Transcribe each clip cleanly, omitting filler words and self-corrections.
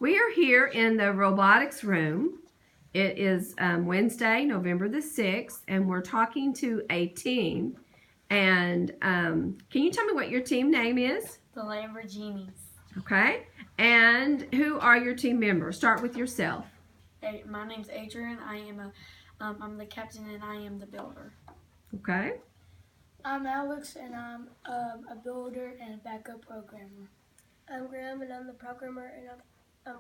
We are here in the robotics room. It is Wednesday, November the 6th, and we're talking to a team. And can you tell me what your team name is? The Lamborghinis. Okay. And who are your team members? Start with yourself. Hey, my name's Adrian. I'm the captain and I am the builder. Okay. I'm Alex and I'm a builder and a backup programmer. I'm Graham and I'm the programmer and I'm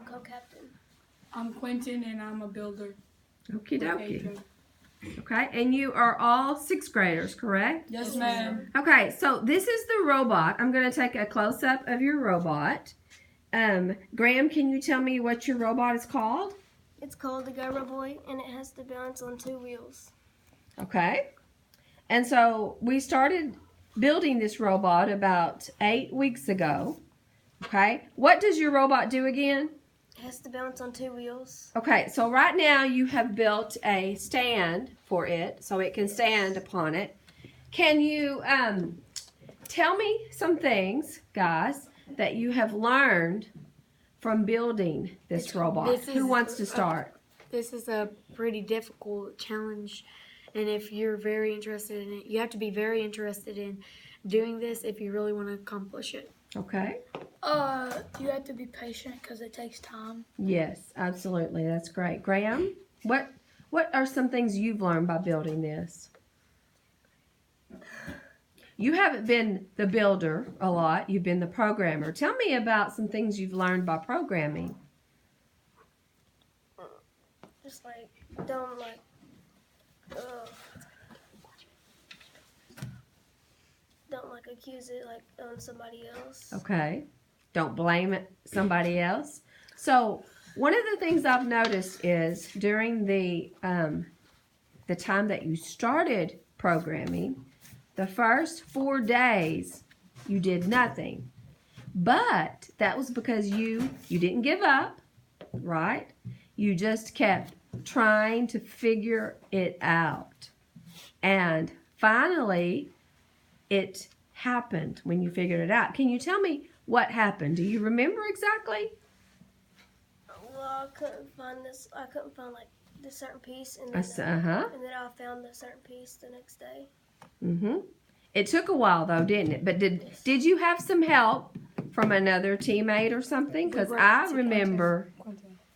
co-captain. I'm Quentin and I'm a builder. Okie dokie. Okay, and you are all 6th graders, correct? Yes, ma'am. Okay, so this is the robot. I'm going to take a close-up of your robot. Graham, can you tell me what your robot is called? It's called the Gyro Boy and it has to balance on 2 wheels. Okay. And so we started building this robot about 8 weeks ago. Okay. What does your robot do again? It has to balance on 2 wheels. Okay, so right now you have built a stand for it so it can stand upon it. Can you tell me some things, guys, that you have learned from building this robot? Who wants to start? This is a pretty difficult challenge, and if you're very interested in it, you have to be very interested in doing this if you really want to accomplish it. Okay. You have to be patient because it takes time. Yes, absolutely. That's great. Graham, what are some things you've learned by building this? You haven't been the builder a lot. You've been the programmer. Tell me about some things you've learned by programming. Just don't accuse it on somebody else. Okay. Don't blame somebody else. So one of the things I've noticed is during the time that you started programming, the first 4 days you did nothing. But that was because you didn't give up, right? You just kept trying to figure it out. And finally, it happened when you figured it out. Can you tell me what happened? Do you remember exactly? Well, I couldn't find this certain piece, and then I found the certain piece the next day. It took a while though, didn't it? But did you have some help from another teammate or something? Because I remember.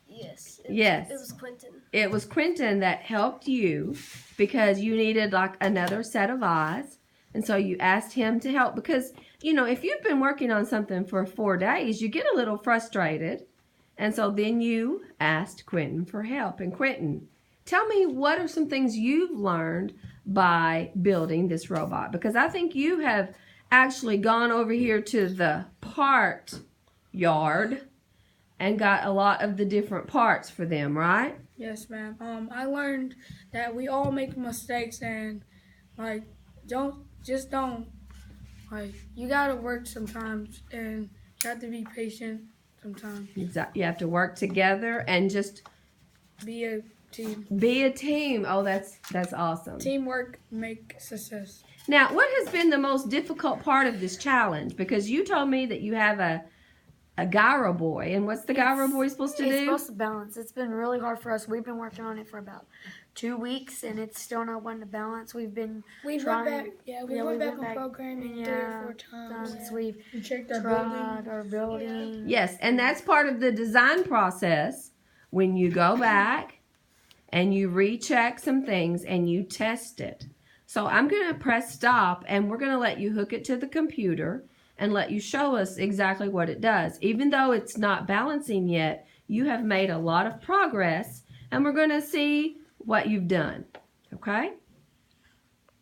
Yes. Yes. It was Quentin. It was Quentin that helped you because you needed another set of eyes. And so you asked him to help because, if you've been working on something for 4 days, you get a little frustrated. And so then you asked Quentin for help. And Quentin, tell me what are some things you've learned by building this robot? Because I think you have actually gone over here to the part yard and got a lot of the different parts for them, right? Yes, ma'am. I learned that we all make mistakes and don't. You gotta work sometimes and you have to be patient sometimes. Exactly. You have to work together and just be a team. Be a team. Oh, that's awesome. Teamwork makes success. Now, what has been the most difficult part of this challenge? Because you told me that you have a gyro boy, and what's the gyro boy supposed to do? It's supposed to balance. It's been really hard for us. We've been working on it for about 2 weeks, and it's still not wanting to balance. We went back on programming 3 or 4 times. We've checked our building. Yes, and that's part of the design process. When you go back and you recheck some things and you test it. So I'm going to press stop, and we're going to let you hook it to the computer and let you show us exactly what it does. Even though it's not balancing yet, you have made a lot of progress, and we're going to see what you've done. Okay?